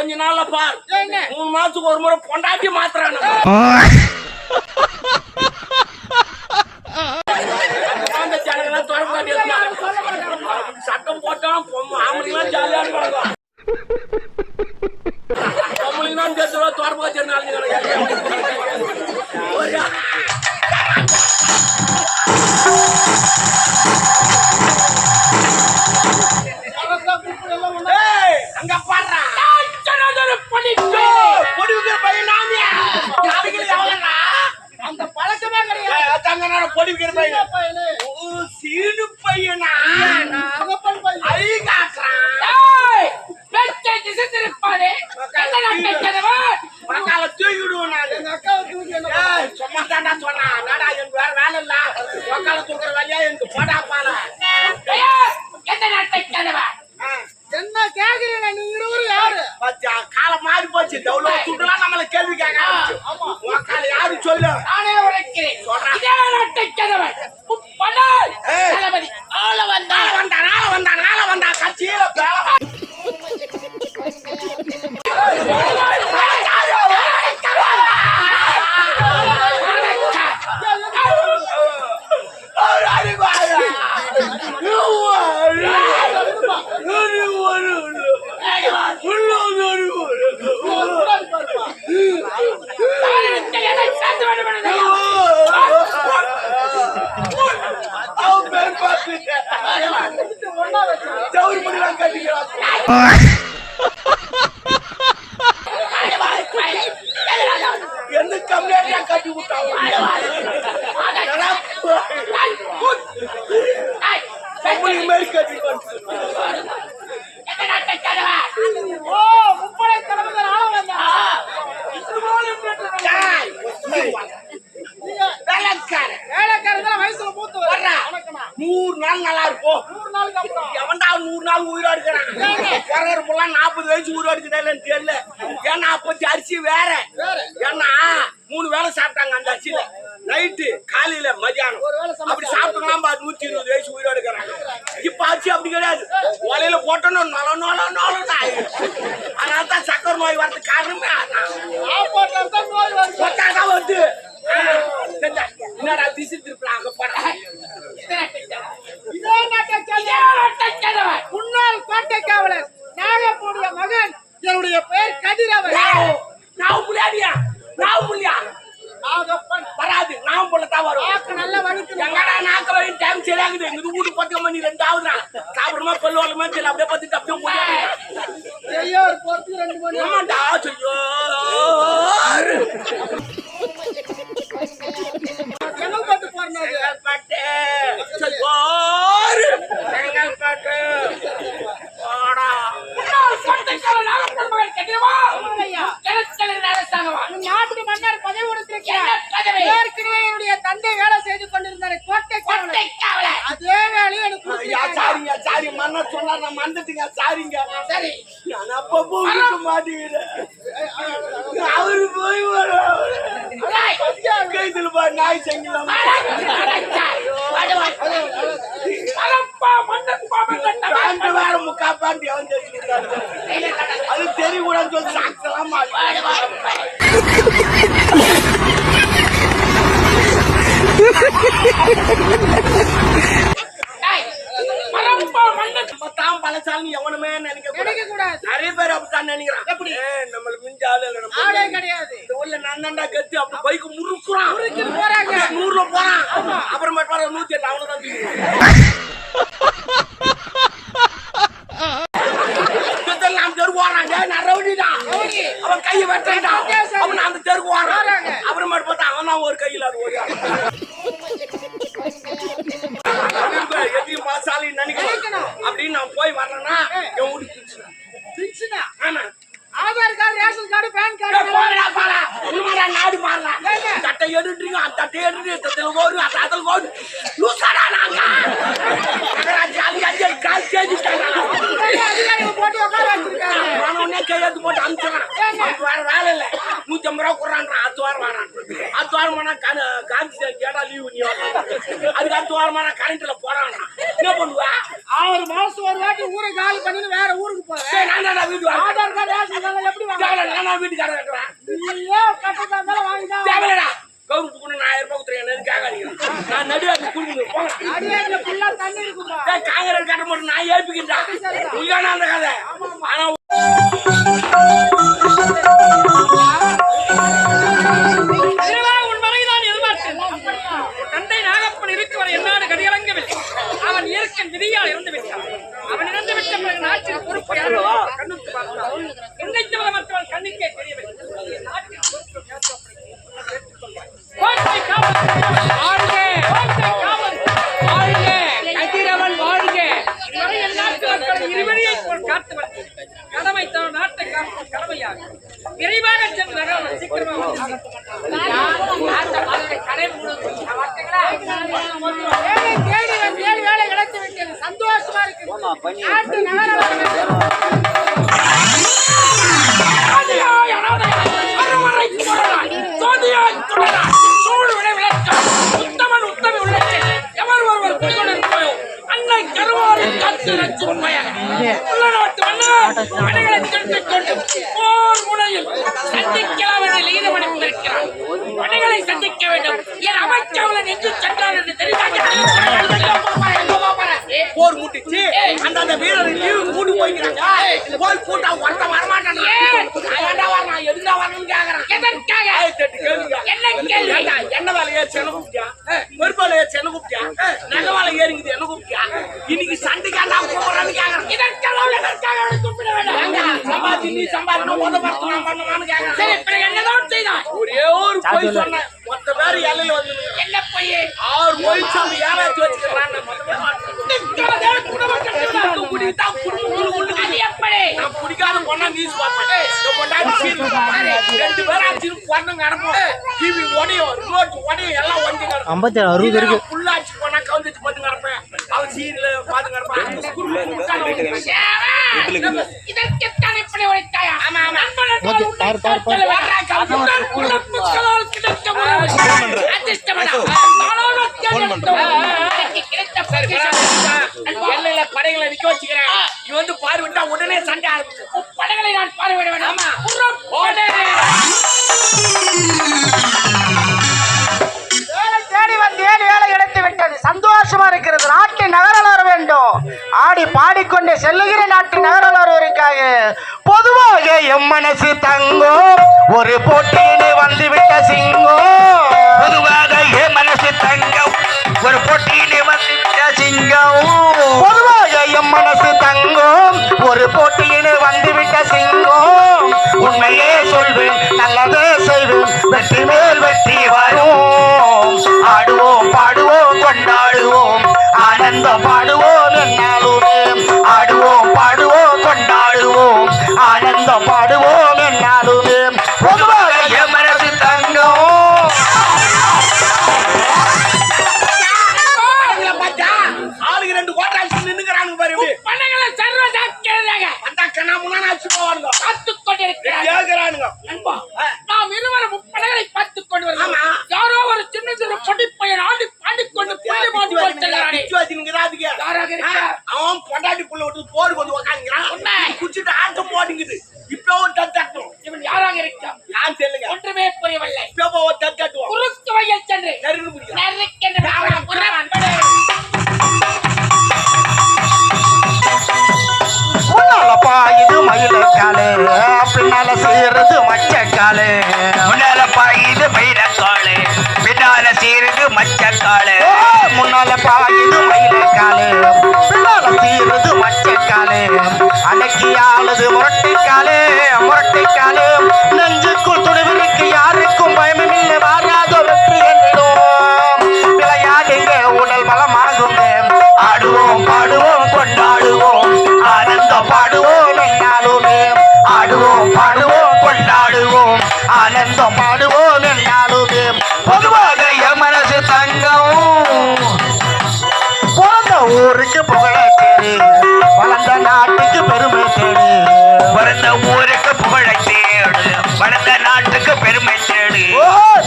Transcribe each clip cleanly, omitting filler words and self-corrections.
கொஞ்ச நாள்ல பார் 3 மாசத்துக்கு ஒரு முறை பொண்டாட்டி மாத்துறான் சட்டம் போட்டோம் ஆம்பளைங்களாம் ஜாலியா இருக்காங்க பொம்பளைங்களாம் சேர்த்து தொடர்பு அங்க பாடுறா அந்த பழக்கமே கிடையாது பொடி வைக்கிற பையன் சீனு பையனா மக்கால தூக்கிடுவோம் சும்மா தாண்டா சொன்னா நாடா எனக்கு வேற வேலை இல்ல மக்கால தூக்குற வேலையா எனக்கு போடா பால என்ன கேக்குறீங்க நீங்க யாரு காலம் மாறி போச்சு டவுலோ துட்டுலாம் நம்மள கேள்வி கேட்க மக்கால யாரு சொல்லு நானே உரைக்கிறேன் வந்தா கட்சியில என்ன கம்மியா கட்டி விட்டாங்க மேல் கட்டி வயசுல மூத்து 100 நாள் நல்லா இருப்போம் 100 நாளுக்கு அப்புறம் எவன்டா 100 நாள் உயிரோடு இருக்கிறான் 40 வயசு உயிரோடு இருக்குதான்னு தெரியல ஏன்னா அப்பத்தி அரிசி வேற ஏன்னா 3 வேளை சாப்பிட்டாங்க அந்த அரிசியில நைட்டு காலையில மதியானம் அப்படி சாப்பிட்டுக்கலாம் 120 வயசு உயிரோடு இருக்கிறாங்க இப்ப அரிசி அப்படி கிடையாது ஒலையில போட்டோம் அதனால்தான் சக்கரை நோய் வரது காரணமே வந்து என்னடா திசை திருப்பலாம் முன்னாள் கோட்டை காவலர் நாகப்பனுடைய மகன் என்னுடைய பெயர் கதிரவன் நான் புள்ளியா நாகப்பன் வராது நான் போலதான் வரும் நல்ல வலிக்கு எங்கடா நாக்க வழி டைம் சரியாகுது எங்க வீட்டு 10 மணி 2 ஆகுதுனா சாப்பிடுமா பல்லுவலமா சரி அப்படியே பத்தி அப்படியே ஐயோ ஒரு 2 மணி ஆமாடா ஐயோ செங்கல்பட்டு போறனது செங்கல்பட்டு ஆடா நாட்டு மன்னர் பதவி கொடுத்திருக்கிறார் தந்தை வேலை செய்து கொண்டிருந்தார் கோட்டை காவலர் அதே வேலையை எனக்கு சாரி மன்னர் சொன்னா நான் மறந்துட்டீங்க சாரிங்க சரி நான் அப்ப போக மாட்டேங்கிறேன் அவரு போய் கைதுல நாய் செங்கலாம் வேற முக்கா பாண்டி அது தெரிய கூட சொல்லி சாக்கலாம் பழசாலி எவனுமே நினைக்க கூடாது நிறைய பேர் அப்படித்தான் நினைக்கிறான் எப்படி நம்மளுக்கு மிஞ்ச ஆளு கிடையாது இந்த ஊர்ல நான் கத்து அப்படி பைக்கு முறுக்குறான் போறாங்க 100ல போறான் அப்புறமேட்டு 108 அவனதான் நாம் தெருக்கு போறாங்க நான் ரவுடிதான் அவன் கையை வெட்டான் அவன் அந்த தெருக்கு போறான் அப்புறமேட்டு பார்த்தா அவன் தான் ஒரு கையில் அது ஓடியா எதி மாசாலி நினைக்கணும் அப்படின்னு நான் போய் வரேன்னா என் வீட்டுக்கு ஆமா Aadhaar card ration card pan card போடா பாலா உண்மையா நாடு மாறலாம் தட்டை எடுறீங்க அந்த தட்டை எடுத்து தட்டல கோரு அதல கோரு லூசாடா நாங்க அகராஜி அலி கால் சேஞ்சிட்டாங்க அதிகாரி போட்டு உட்கார வச்சிருக்காங்க நான் உடனே கையெழுத்து போட்டு அனுப்பிச்சறேன் வேற வேலை இல்ல 150 ரூபாய் குறான்டா அடுத்த வாரம் வரான் காந்தி கேடா லீவ் நீ அதுக்கு அடுத்த வாரம் கரண்ட்ல போறான் என்ன பண்ணுவா 6 மாசம் ஒரு வாட்டி ஊரை காலி பண்ணி வேற ஊருக்கு போறேன். நான் வீட்டு ஆதார் கார்டு ரேஷன் கார்டு எப்படி வாங்க? நான் வீட்டுக்காரன் கட்டுறேன். நீயே கட்டதா இருந்தாலும் வாங்கிதான். தேவையில்லடா. கவர்மெண்ட் கூட 1000 ரூபாய் கொடுத்துறேன். கேட்காதீங்க. நான் நடுவாக்கு குடுங்க போங்க. அடியே ஃபுல்லா தண்ணி இருக்குப்பா. காங்கிரஸ் கட்ட போட்டு நான் ஏப்பிக்கிட்டேன். உங்களுக்கான அந்த கதை. ஆனா தந்தை நாகப்பன் இருக்கிறவரை என்னாடு கடியலங்கவில்லை. அவன் இயற்கையின் விதியால் இறந்து விட்டான். அவன் இறந்து விட்ட பிறகு நாட்டின் பொறுப்பை கண்ணுக்கு பார்த்தான். இன்னைக்கு மற்றவன் கண்ணுக்கே தெரியவில்லை. நாட்டின் பொறுப்பு இருவழியை போல் காத்தவன் கடமை தன் நாட்டை காக்கும் கடமையாக விரைவாக சென்று சீக்கிரமாக வேலை கிடைத்து விட்டது. சந்தோஷமா இருக்கு. சந்திக்க வேண்டும். என் அமைச்சவளை நெஞ்சு சென்றார் என்று தெரிந்தாங்க. போர் மூட்டிச்சு அந்த வீரர் லீவு மூடி போய்க்கிறாங்க. போய் கூட்டா ஒருத்த வரமாட்டான். நான் எதுனா வரணும்னு கேக்குறேன். எதற்காக? என்ன கேள்வி? என்ன வேலையா சென்னை கூப்பிட்டியா? பொறுப்பாளையா சென்னை கூப்பிட்டியா? நகை வேலை ஏறிங்குது என்ன கூப்பிட்டியா? இன்னைக்கு சண்டைக்கா நான் கூப்பிடுறேன்னு கேக்குறேன். இதற்கெல்லாம் எதற்காக கூப்பிட வேண்டாம். சம்பாதி நீ சம்பாதிக்கணும் உத பார்த்து நான் பண்ணுவான்னு கேக்குறேன். சரி இப்ப என்னதான் செய்தான்? ஒரே ஒரு போய் சொன்னேன். மொத்த பேர் எல்லையில வந்து என்ன போய் 6 போய் சொல்லி யாராச்சும் வச்சுக்கிறான். நான் குடிக்காத பொண்ணா நீஸ் பாப்பேன். ரெண்டு பேரும் அடிச்சு பொண்ணுங்க அனுப்பும். டிவி உடையும் ரிமோட் உடையும் எல்லாம் ஒண்டி 57 இருக்கு. புள்ளாச்சு பொண்ணா கவுந்துச்சு பார்த்து கிடப்பேன். அவன் சீரியல பார்த்து கிடப்பேன். அந்த ஸ்கூல்ல இதற்கெத்தான் இப்படி உழைத்தாயா? ஆமா ஆமா. ஓகே பார் பார் பார். எல்லையில படைகளை நிக்க வச்சுக்கிறேன். நீ வந்து பார்வையிட்டா உடனே சண்டை ஆரம்பிச்சு. படைகளை நான் பார்வையிட வேண்டாம். தேடி வந்து வேலை கிடைத்து விட்டது. சந்தோஷமா இருக்கிறது. நாட்டின் நகரால் வர வேண்டும். ஆடி பாடிக்கொண்டே செல்லுகிற நாட்டின் நகரால் வருவதற்காக பொதுவாக எம் மனசு தங்கம் ஒரு போட்டியிலே வந்துவிட்ட சிங்கம். பொதுவாக என் மனசு தங்கம் ஒரு போட்டியிலே வந்துவிட்ட சிங்கம். பொதுவாக எம் மனசு தங்கம் ஒரு போட்டியிலே வந்துவிட்ட சிங்கம். உண்மையே சொல்வேன் நல்லதே செய்வேன் வெற்றி மேல் வெற்றி வரும். ஆடுவோம் பாடுவோம் கொண்டாடுவோம் ஆனந்தம் பாடுவோம் என்னாலுமே. ஆடுவோம் பாடுவோம் கொண்டாடுவோம் ஆனந்தம் பாடுவோம் என்னாலுமே. பொதுவாக என் மனசு தங்கம். ஆளுக்கு 2 கோட்டை நின்னுக்கிறானுங்க பாரு. பணங்களை சர்வ ஜாக்கிரதையாக அந்த கண்ணா முன்னாடி அடிச்சு போவானுங்க. பார்த்துக் கொண்டிருக்கிறானுங்க. நாம் இருவரும் முப்படைகளை பார்த்துக் கொண்டு வருவோம். யாரோ ஒரு சின்ன சின்ன பொடிப்பையன் ஆடி பாடிக்கொண்டு புள்ளி மாட்டி போட்டுறானே. அவன் பொண்டாட்டி புள்ள விட்டு போர் வந்து உட்காந்துக்கிறான். குச்சிட்டு ஆட்டம் போடுங்குது. இப்போ ஒரு தட்டாட்டும். இவன் யாராக இருக்கான்? யான் தெரியல. ஒன்றுமே புரியவில்லை. இப்போ ஒரு தட்டாட்டுவோம். குறுக்கு வயல் சென்று நெருங்க முடியும். முன்னாலப்பா இது மயிலக்காலு பின்னால சீருது மச்சக்காலு. முன்னாலப்பா இது மயிலக்காலு பின்னால சீருது மச்சக்காலு. முன்னாலப்பா இது மயிலக்காலு பின்னால சீருது மச்சக்காலு. அன்னைக்கு ஆளுது முரட்டைக்காலு முரட்டைக்காலு. நெஞ்சுக்குள் துணிவிற்கு யாருக்கும் பயமும் இல்லை. வாராத வெற்றி என்னிடும் விளையாடுங்க உடல் பலமாகும். ஆடுவோம் பாடுவோம் கொண்டாடுவோம் ஆனந்தம் பாடுவோம் என்னாலுமே. ஆடுவோம் பாடுவோம் கொண்டாடுவோம் ஆனந்தம் பாடுவோம் என்னாலுமே. பொதுவாக என் மனசு தங்கம். பிறந்த ஊருக்கு புகழ தேடு வளர்ந்த நாட்டுக்கு பெருமை தேடு. பிறந்த ஊருக்கு புகழ தேடு வளர்ந்த நாட்டுக்கு பெருமை தேடு.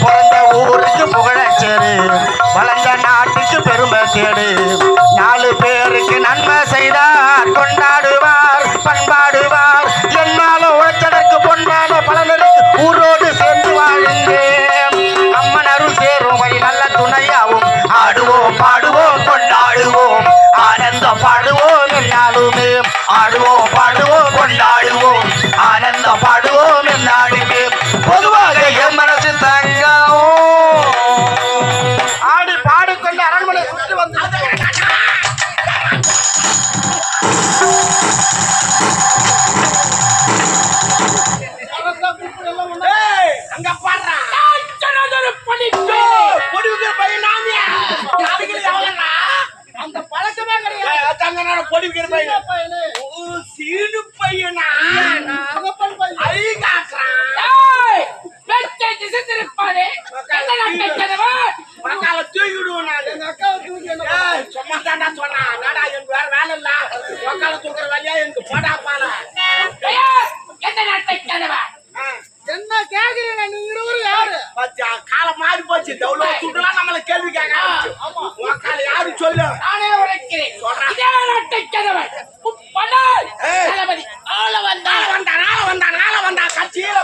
பிறந்த ஊருக்கு புகழ தேடு வளர்ந்த நாட்டுக்கு பெருமை தேடு. 4 பேருக்கு நன்மை செய்த தங்க நேரம் பொடிக்கிற பையன் பையனே சீனு பையனா நாகப்பன் பையன் ஐ காட்டுறான் மக்கால தூக்கி விடுவோம் நான் எங்க அக்காவை தூக்கி என்ன ஏய், சும்மா தாண்டா சொன்னா என்னடா எனக்கு வேற வேலை இல்ல மக்கால தூக்குற வேலையா எனக்கு போடா பால என்ன கேக்குறீங்க நீ இருவரும் யாரு பாத்தியா காலம் மாறி போச்சு எவ்வளவு துட்டுலாம் நம்மள கேள்வி கேட்க ஆமா மக்கால யாரு சொல்லு நானே உரைக்கிறேன் சொல்றேன். இதே நாட்டை கதவன் முப்பனாய் ஏய். தளபதி ஆள வந்தா நாள வந்தா கட்சியில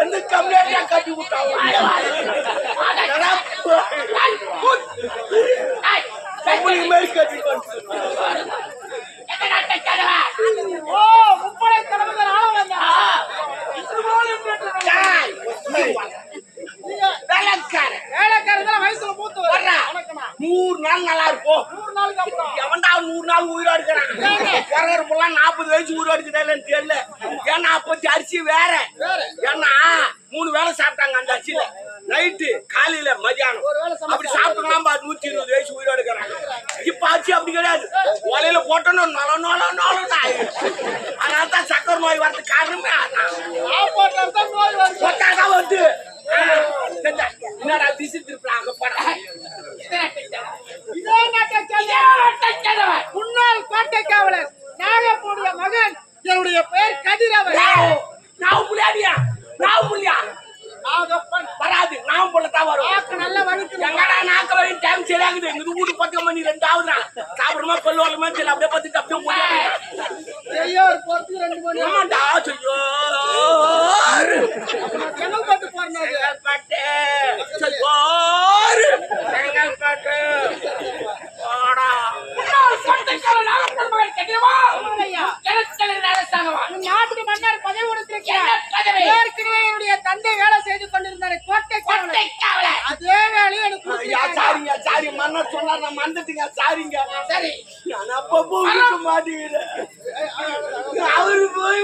எந்த கம்மியா கட்டி விட்டாங்க மாதிரி கட்டி எந்த நாட்டை கதவன் ஓ முப்படை தலைவர் ஆள வந்தா வேலைக்காரன் வேலைக்காரங்க வயசுல மூத்து வர்றா. வணக்கம்மா 100 நாள் நல்லா இருப்போம் 100 நாளுக்கு அப்புறம் எவன்டா 100 நாள் உயிரோடு இருக்கிறான் பிறகுலாம் 40 வயசு உயிரோடு இருக்குதா இல்லைன்னு தெரியல ஏன்னா அப்பத்தி அரிசி வேற ஏன்னா 3 வேளை சாப்பிட்டாங்க அந்த அரிசியில நைட்டு காலையில மதியானம் ஒரு வேளை அப்படி சாப்பிட்டோம்னா 120 வயசு உயிரோடு இருக்கிறாங்க இப்ப அரிசி அப்படி கிடையாது ஒலையில போட்டோன்னு அதனால தான் சக்கரை நோய் வரதுக்கு காரணமே அதான் சாப்பாட்டுல தான் நோய் வருது ஒட்டாதான் வந்து என்னடா திசை திருப்பலாம் அங்க போறேன் இதே நாட்டை இதே நாட்டை கதவன் முன்னாள் கோட்டை காவலர் நாகப்பனுடைய மகன் என்னுடைய பெயர் கதிரவன் நான் புள்ளியா நான் புள்ளியா நாகப்பன் வராது நான் புள்ளதான் வரும் நாக்கு நல்ல வலிக்குது எங்கடா நாக்க வழி டைம் சரியாகுது எங்க வீட்டு 10 மணி 2 ஆகுதுதான் சாப்பிடுமா கொல்லு வரலுமா சரி அப்படியே பத்தி அப்படியே போய் ஐயோ ஒரு பொறுத்து 2 மணி ஆமாண்டா சொல்லியோ செங்கல்பட்டு போறேன் செங்கல்பட்டு சொல்லியோரு செங்கல்பட்டு போடா முன்னாள் சட்டைக்காரன் நாகப்பன் மகன் கதிரவா ஐயா கிழக்கிழங்கு அரசாங்கவா நாட்டு மன்னர் பதவி கொடுத்திருக்கிறார் என்ன பதவி? ஏற்கனவே என்னுடைய தந்தை வேலை செய்து கொண்டிருந்தார் கோட்டை காவலர் கோட்டை காவலன் அதே வேலையை எனக்கு ஐயா கொடுத்திருக்காங்க. சாரி மன்னர் சொன்னார் நான் மறந்துட்டீங்க சாரிங்க சரி நான் அப்பப்போ இருக்க மாட்டேங்கிறேன் அவரு போய்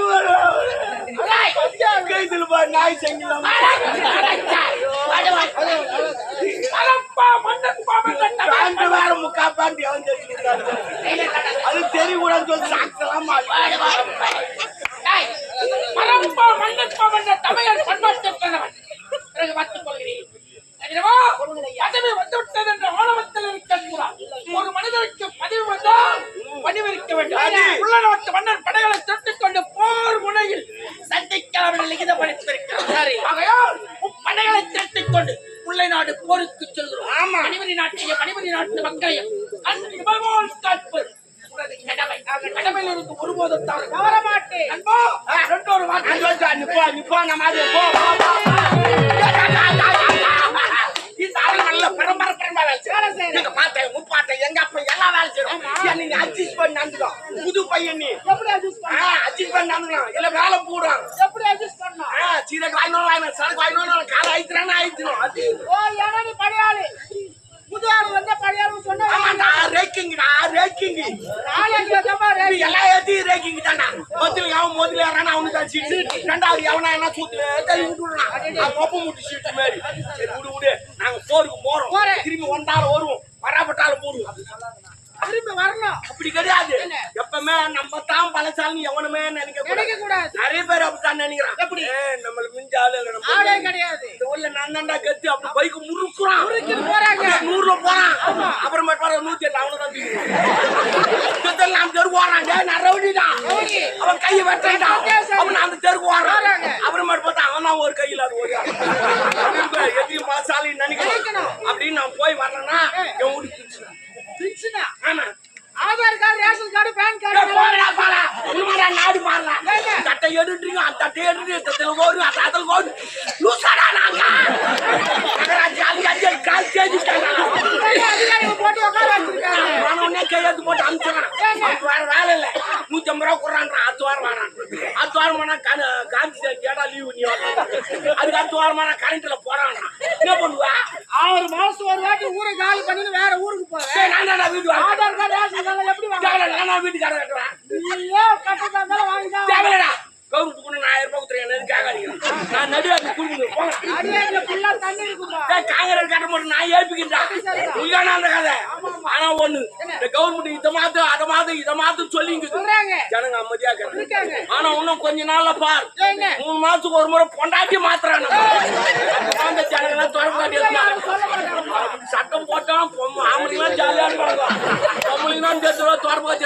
கைதுல பா நாய் செங்கலாம் பேண்ட் வேற முக்கா பேண்ட் எவன் தெரிஞ்சுக்கிட்டாரு அது தெரியக்கூடாதுன்னு சொல்லி சாக்கலாம் ஒரு மனிதனுக்கு பதிவு வந்தால் பணிவிருக்க வேண்டும். உள்ள நாட்டு மன்னர் படைகளை தொட்டுக் கொண்டு போர் முனையில் சந்திக்கலாம் லிகித படித்திருக்கிறார். ஆகையால் படைகளை திரட்டிக் கொண்டு முல்லை நாடு போருக்கு செல்கிறோம். ஆமா. மணிமணி நாட்டு மக்களையும் அன்று பகவான் காட்பது உனது கடமை. கடமையில் இருந்து ஒருபோதும் தவற மாட்டேன் நண்பா, ரெண்டொரு வார்த்தை நிப்பா நம்ம மாதிரி போ இந்த ஆளு நல்ல பெரும்பர வேலை செய்யும் எங்க பாட்டை முப்பாட்டை எங்க அப்பா எல்லாம் வேலை செய்யும் நீங்க அட்ஜஸ்ட் பண்ணி நடந்துடும் புது பையன் நீ எப்படி அட்ஜஸ்ட் பண்ண அட்ஜஸ்ட் பண்ணி நடந்துடும் இல்ல வேலை போடும் எப்படி அட்ஜஸ்ட் பண்ணா சீரக்கு வாங்கினோம் சரக்கு வாங்கினோம் காலை ஆயிடுறானே ஆயிடுறோம் அது ஓ ஏன்னா நீ படையாளி புது ஆளு வந்தா படையாளு சொன்னா ஆமாண்டா ரேக்கிங்டா ரேக்கிங் நாளைக்கு தப்பா இது எல்லா ஏத்தியும் ரேக்கிங் தான்டா முதல்ல ஏறானா அவனுக்கு தான் சீட்டு ரெண்டாவது எவனா என்ன சூத்துல தள்ளி விட்டுறான் அவன் ஒப்ப முட்டி சீட்டு மாதிரி சரி விடு நாங்க போருக்கு போறோம் திரும்பி வந்தாலும் வருவோம் வராப்பட்டாலும் போடுவோம் திரும்பி வரணும் அப்படி கிடையாது எப்பவுமே நம்ம தான் பலசாலி எவனுமே நினைக்க கூடாது நிறைய பேர் அப்படித்தான் நினைக்கிறான் எப்படி நம்மளுக்கு மிஞ்ச ஆளு இல்ல நம்ம ஆளே கிடையாது இந்த ஊர்ல நான் தான்டா கத்து அப்படி பைக் முறுக்குறான் போறாங்க 100ல போறான் அப்புறமேட்டு வர 108 அவனதான் நாம் தெருக்கு வராங்க நான் ரவுடிதான் அவன் கையை வெட்டான் அவன் அந்த தெருக்கு வரான் அப்புறமேட்டு பார்த்தா அவன் தான் ஒரு கையில அது ஓடியா எதையும் மாசாலி நினைக்கணும் அப்படின்னு நான் போய் வரேன்னா என் வீட்டுக்கு பிரிச்சுனா ஆமா Aadhaar card ration card pan போடா கார்டு போடா உண்மையா நாடு மாறலாம் சட்டை அத்தை எடுன்றீங்க அந்த அத்தை எடுத்து இத்தத்துல கோரு அதில் கோரு லூசாடா நாங்க நகராட்சி அஞ்சு கால் தேதிட்டாங்க போட்டு உட்கார வச்சிருக்காங்க. நான் உடனே கையெழுத்து போட்டு அனுப்பிச்சுறேன் வேற வேலை இல்லை 150 ரூபா கொடுறான்றான் அடுத்த வாரம் வரான் அடுத்த வாரம் போனா காந்தி கேடா லீவு நீ அதுக்கு அடுத்த வாரம் போனா கரண்ட்ல போறான் என்ன பண்ணுவா 6 மாசம் ஒரு வாட்டி ஊரை காலி பண்ணிட்டு வேற ஊருக்கு போறேன். நான் வீட்டு ஆதார் கார்டு ரேஷன் கார்டு எப்படி வாங்க? நான் வீட்டுக்காரன் கட்டுறேன் நீயே கட்டதா இருந்தாலும் வாங்கிதான். தேவையில்லடா கவர்மெண்ட் கூட 1000 ரூபாய் கொடுத்துருக்கேன் கேட்காதீங்க நான் நடுவாக்கு கொடுக்கணும் போங்க அடியே ஃபுல்லா தண்ணி இருக்குப்பா. காங்கிரஸ் கட்ட மட்டும் நான் ஏற்பிக்கின்றேன் உண்மையான அந்த கதை ஆனா ஒண்ணு இந்த கவர்மெண்ட் இதை மாத்து சொல்லிங்க சொல்றாங்க. ஜனங்க அமைதியா இருக்காங்க இருக்காங்க. ஆனா இன்னும் கொஞ்ச நாள்ல பார் ஏங்க? 3 மாசத்துக்கு ஒரு முறை பொண்டாட்டி மாத்துறாங்க அந்த ஜனங்க தொடர்பாட்டி சட்டம் போட்டா ஆம்பளைங்களாம் ஜாலியா இருப்பாங்க பொம்பளைங்களாம் சேர்த்து தொடர்பாட்டி